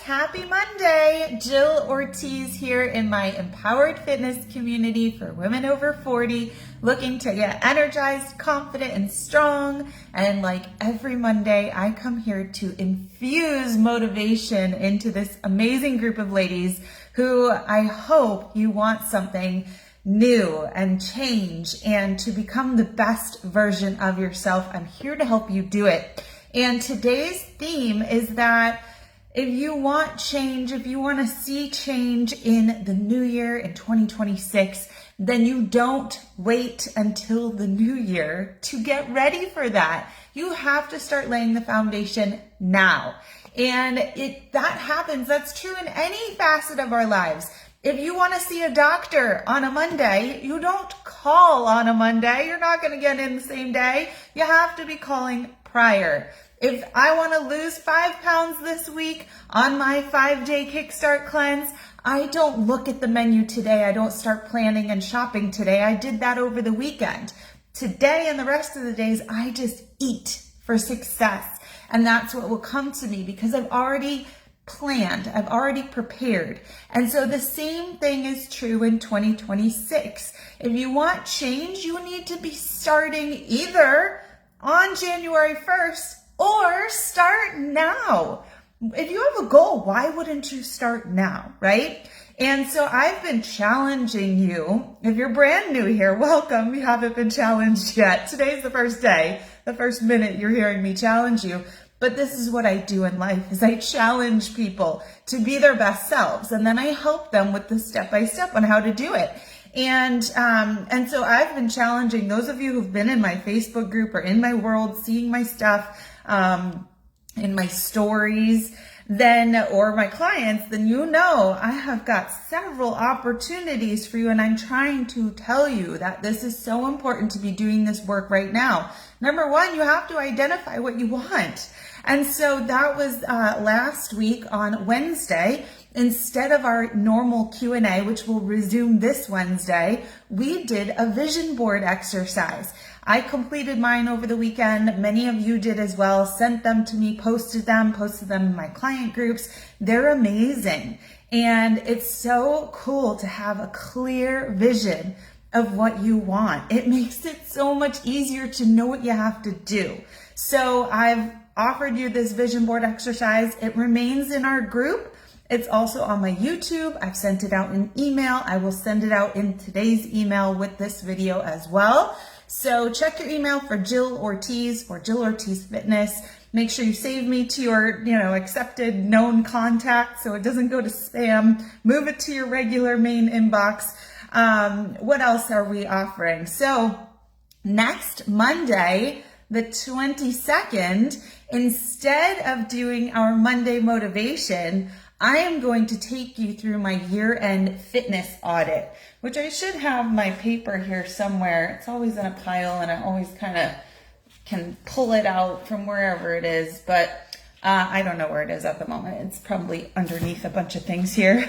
Happy Monday. Jill Ortiz here in my Empowered Fitness community for women over 40, looking to get energized, confident, and strong. And like every Monday, I come here to infuse motivation into this amazing group of ladies who I hope you want something new and change and to become the best version of yourself. I'm here to help you do it. And today's theme is that if you want change, if you want to see change in the new year in 2026, then you don't wait until the new year to get ready for that. You have to start laying the foundation now. And that happens, that's true in any facet of our lives. If you want to see a doctor on a Monday, you don't call on a Monday. You're not going to get in the same day. You have to be calling prior. If I want to lose 5 pounds this week on my 5-day Kickstart cleanse, I don't look at the menu today. I don't start planning and shopping today. I did that over the weekend. Today and the rest of the days, I just eat for success. And that's what will come to me because I've already planned. I've already prepared. And so the same thing is true in 2026. If you want change, you need to be starting either on January 1st or start now. If you have a goal, why wouldn't you start now, right? And so I've been challenging you. If you're brand new here, welcome. You haven't been challenged yet. Today's the first day, the first minute you're hearing me challenge you. But this is what I do in life, is I challenge people to be their best selves. And then I help them with the step-by-step on how to do it. And so I've been challenging those of you who've been in my Facebook group or in my world, seeing my stuff, in my stories, or my clients, then you know I have got several opportunities for you. And I'm trying to tell you that this is so important to be doing this work right now. Number one, you have to identify what you want. And so that was last week on Wednesday. Instead of our normal Q&A, which will resume this Wednesday, we did a vision board exercise. I completed mine over the weekend. Many of you did as well. Sent them to me, posted them in my client groups. They're amazing. And it's so cool to have a clear vision of what you want. It makes it so much easier to know what you have to do. So I've offered you this vision board exercise. It remains in our group. It's also on my YouTube. I've sent it out in email. I will send it out in today's email with this video as well. So check your email for Jill Ortiz or Jill Ortiz Fitness. Make sure you save me to your, accepted known contact so it doesn't go to spam. Move it to your regular main inbox. What else are we offering? So next Monday, the 22nd, instead of doing our Monday motivation, I am going to take you through my year-end fitness audit, which I should have my paper here somewhere. It's always in a pile and I always kind of can pull it out from wherever it is, but I don't know where it is at the moment. It's probably underneath a bunch of things here.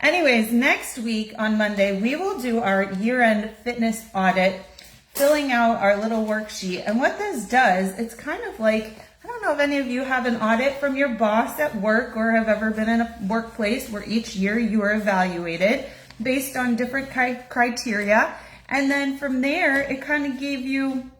Anyways, next week on Monday, we will do our year-end fitness audit, filling out our little worksheet. And what this does, it's kind of like, I don't know if any of you have an audit from your boss at work or have ever been in a workplace where each year you are evaluated based on different criteria. And then from there, it kind of gave you,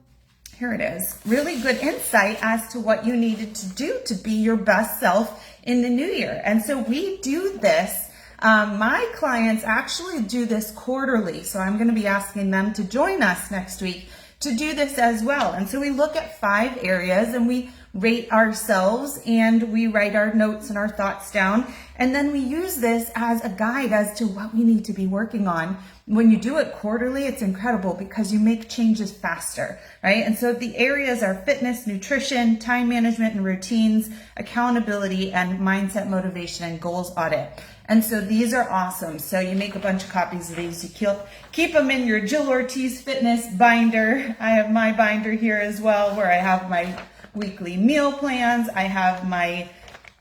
here it is, really good insight as to what you needed to do to be your best self in the new year. And so we do this. My clients actually do this quarterly. So I'm going to be asking them to join us next week to do this as well. And so we look at 5 areas and we rate ourselves and we write our notes and our thoughts down. And then we use this as a guide as to what we need to be working on. When you do it quarterly, it's incredible because you make changes faster, right? And so the areas are fitness, nutrition, time management and routines, accountability, and mindset, motivation, and goals audit. And so these are awesome. So you make a bunch of copies of these. You keep them in your Jill Ortiz Fitness binder. I have my binder here as well where I have my weekly meal plans. I have my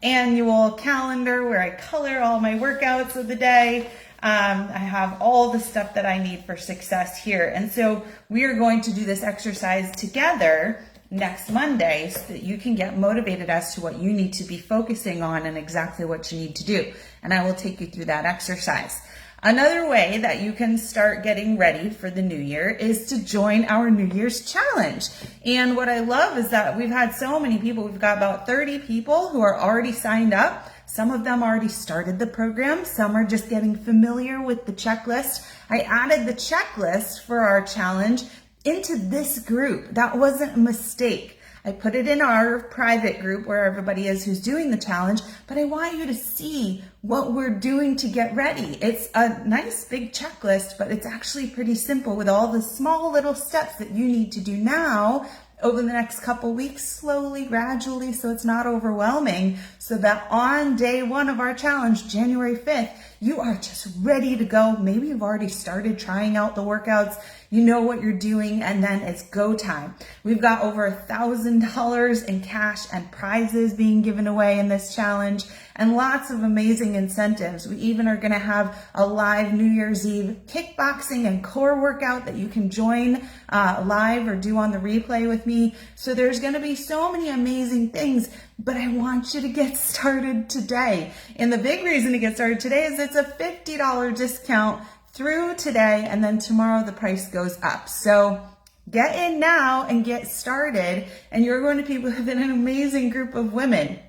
annual calendar where I color all my workouts of the day. I have all the stuff that I need for success here. And so we are going to do this exercise together next Monday so that you can get motivated as to what you need to be focusing on and exactly what you need to do. And I will take you through that exercise. Another way that you can start getting ready for the new year is to join our New Year's challenge. And what I love is that we've had so many people. We've got about 30 people who are already signed up. Some of them already started the program. Some are just getting familiar with the checklist. I added the checklist for our challenge into this group. That wasn't a mistake. I put it in our private group where everybody is who's doing the challenge, but I want you to see what we're doing to get ready. It's a nice big checklist, but it's actually pretty simple with all the small little steps that you need to do now over the next couple weeks, slowly, gradually, so it's not overwhelming, so that on day one of our challenge, January 5th, you are just ready to go. Maybe you've already started trying out the workouts. You know what you're doing, and then it's go time. We've got over $1,000 in cash and prizes being given away in this challenge, and lots of amazing incentives. We even are gonna have a live New Year's Eve kickboxing and core workout that you can join live or do on the replay with me. So there's gonna be so many amazing things, but I want you to get started today. And the big reason to get started today is it's a $50 discount through today, and then tomorrow the price goes up. So get in now and get started, and you're going to be with an amazing group of women.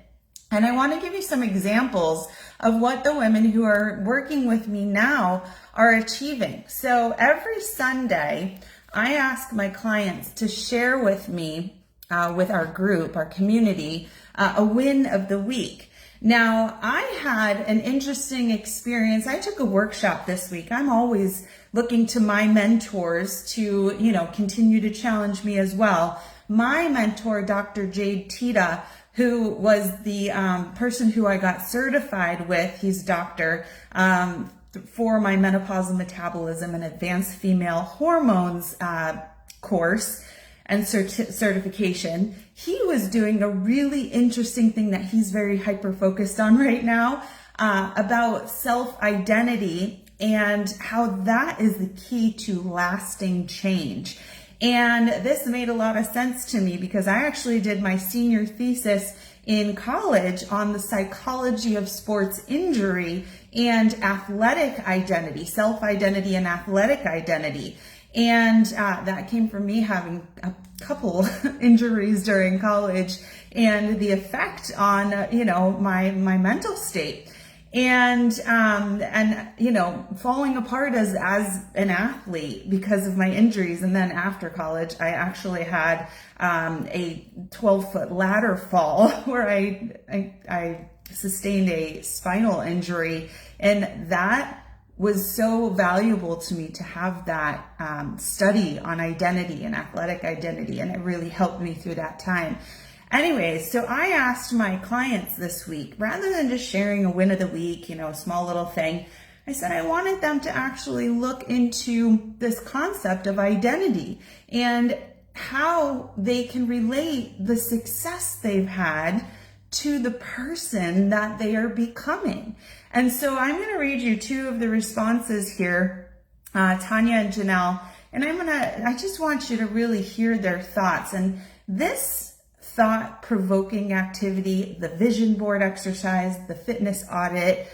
And I want to give you some examples of what the women who are working with me now are achieving. So every Sunday, I ask my clients to share with me, with our group, our community, a win of the week. Now, I had an interesting experience. I took a workshop this week. I'm always looking to my mentors to, continue to challenge me as well. My mentor, Dr. Jade Tita, who was the person who I got certified with, he's a doctor, for my menopausal metabolism and advanced female hormones course and certification. He was doing a really interesting thing that he's very hyper focused on right now, about self-identity and how that is the key to lasting change. And this made a lot of sense to me because I actually did my senior thesis in college on the psychology of sports injury and athletic identity, self-identity and athletic identity. And that came from me having a couple injuries during college and the effect on, my mental state. And falling apart as an athlete because of my injuries. And then after college, I actually had a 12-foot ladder fall where I sustained a spinal injury, and that was so valuable to me to have that study on identity and athletic identity, and it really helped me through that time. Anyways, so I asked my clients this week, rather than just sharing a win of the week, a small little thing, I said I wanted them to actually look into this concept of identity and how they can relate the success they've had to the person that they are becoming. And so I'm going to read you two of the responses here, Tanya and Janelle, and I just want you to really hear their thoughts. And this thought-provoking activity, the vision board exercise, the fitness audit,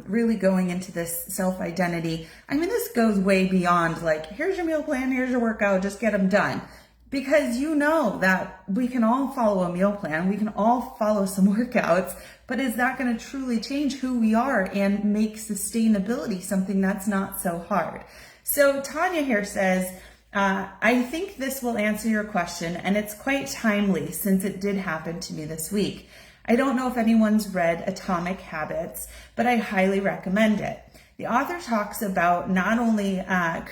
really going into this self-identity. This goes way beyond like, here's your meal plan, here's your workout, just get them done. Because you know that we can all follow a meal plan, we can all follow some workouts, but is that going to truly change who we are and make sustainability something that's not so hard? So Tanya here says, I think this will answer your question, and it's quite timely since it did happen to me this week. I don't know if anyone's read Atomic Habits, but I highly recommend it. The author talks about not only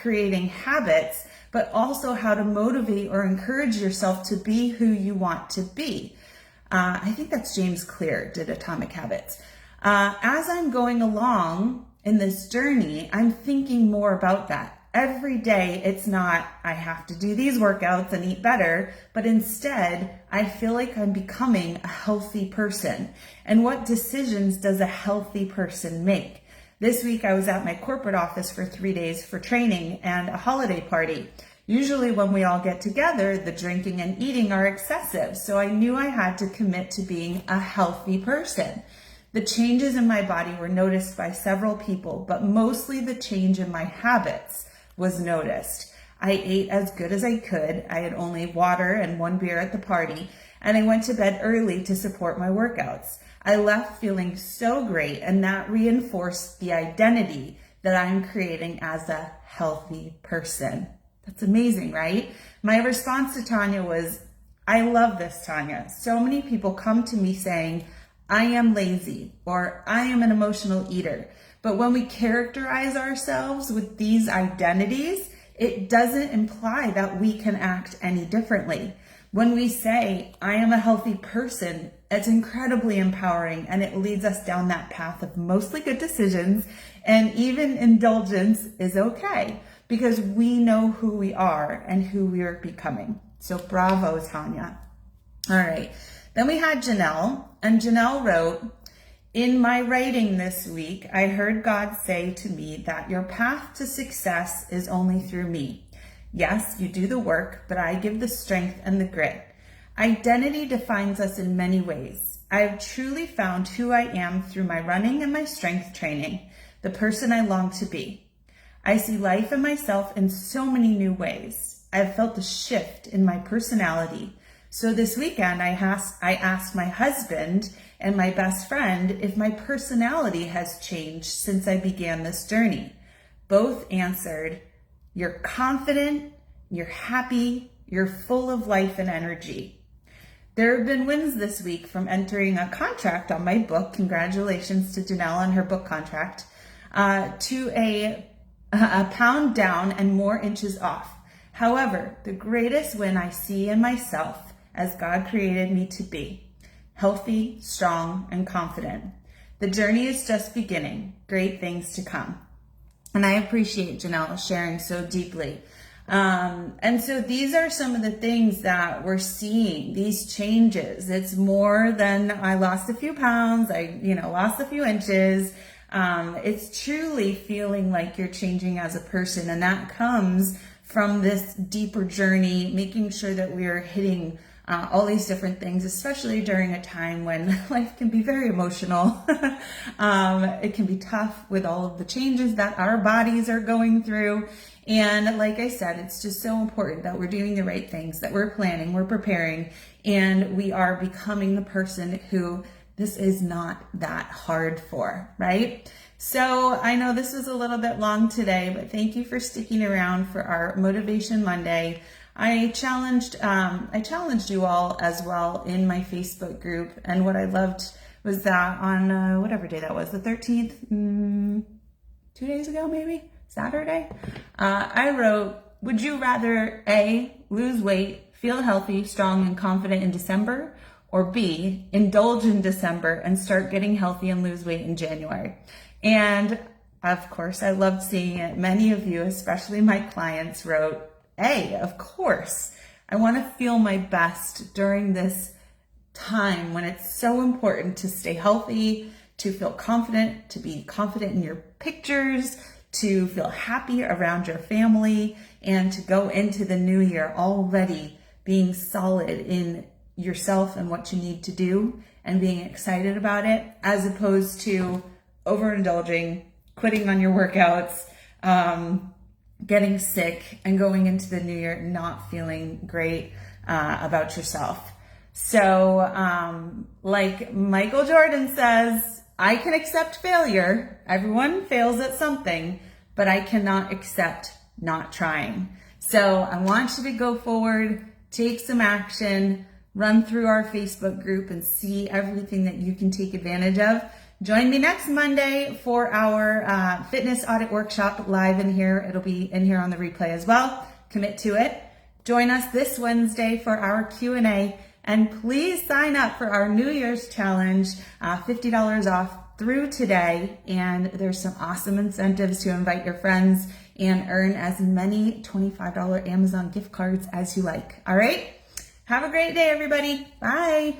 creating habits, but also how to motivate or encourage yourself to be who you want to be. I think that's James Clear did Atomic Habits. As I'm going along in this journey, I'm thinking more about that. Every day, it's not, I have to do these workouts and eat better, but instead, I feel like I'm becoming a healthy person. And what decisions does a healthy person make? This week, I was at my corporate office for 3 days for training and a holiday party. Usually when we all get together, the drinking and eating are excessive. So I knew I had to commit to being a healthy person. The changes in my body were noticed by several people, but mostly the change in my habits was noticed. I ate as good as I could. I had only water and 1 beer at the party, and I went to bed early to support my workouts. I left feeling so great, and that reinforced the identity that I'm creating as a healthy person. That's amazing, right? My response to Tanya was, I love this, Tanya. So many people come to me saying, I am lazy, or I am an emotional eater. But when we characterize ourselves with these identities, it doesn't imply that we can act any differently. When we say, I am a healthy person, it's incredibly empowering, and it leads us down that path of mostly good decisions, and even indulgence is okay because we know who we are and who we are becoming. So bravo, Tanya. All right. Then we had Janelle, and Janelle wrote, in my writing this week, I heard God say to me that your path to success is only through me. Yes, you do the work, but I give the strength and the grit. Identity defines us in many ways. I have truly found who I am through my running and my strength training, the person I long to be. I see life and myself in so many new ways. I have felt a shift in my personality. So this weekend, I asked my husband and my best friend if my personality has changed since I began this journey. Both answered, you're confident, you're happy, you're full of life and energy. There have been wins this week from entering a contract on my book. Congratulations to Janelle on her book contract, to a pound down and more inches off. However, the greatest win I see in myself as God created me to be, healthy, strong, and confident. The journey is just beginning. Great things to come. And I appreciate Janelle sharing so deeply. And so these are some of the things that we're seeing, these changes. It's more than I lost a few pounds, I lost a few inches. It's truly feeling like you're changing as a person. And that comes from this deeper journey, making sure that we are hitting all these different things, especially during a time when life can be very emotional. It can be tough with all of the changes that our bodies are going through. And like I said, it's just so important that we're doing the right things, that we're planning, we're preparing, and we are becoming the person who this is not that hard for, right? So I know this was a little bit long today, but thank you for sticking around for our Motivation Monday. I challenged you all as well in my Facebook group, and what I loved was that on whatever day that was, the 13th, 2 days ago maybe, Saturday, I wrote, would you rather A, lose weight, feel healthy, strong, and confident in December, or B, indulge in December and start getting healthy and lose weight in January? And of course, I loved seeing it. Many of you, especially my clients, wrote, A, of course. I want to feel my best during this time when it's so important to stay healthy, to feel confident, to be confident in your pictures, to feel happy around your family, and to go into the new year already being solid in yourself and what you need to do and being excited about it, as opposed to overindulging, quitting on your workouts, getting sick, and going into the new year not feeling great about yourself. So like Michael Jordan says, I can accept failure. Everyone fails at something, but I cannot accept not trying. So I want you to go forward, take some action, run through our Facebook group and see everything that you can take advantage of. Join me next Monday for our fitness audit workshop live in here. It'll be in here on the replay as well. Commit to it. Join us this Wednesday for our Q&A, and please sign up for our New Year's challenge, $50 off through today. And there's some awesome incentives to invite your friends and earn as many $25 Amazon gift cards as you like. All right. Have a great day, everybody. Bye.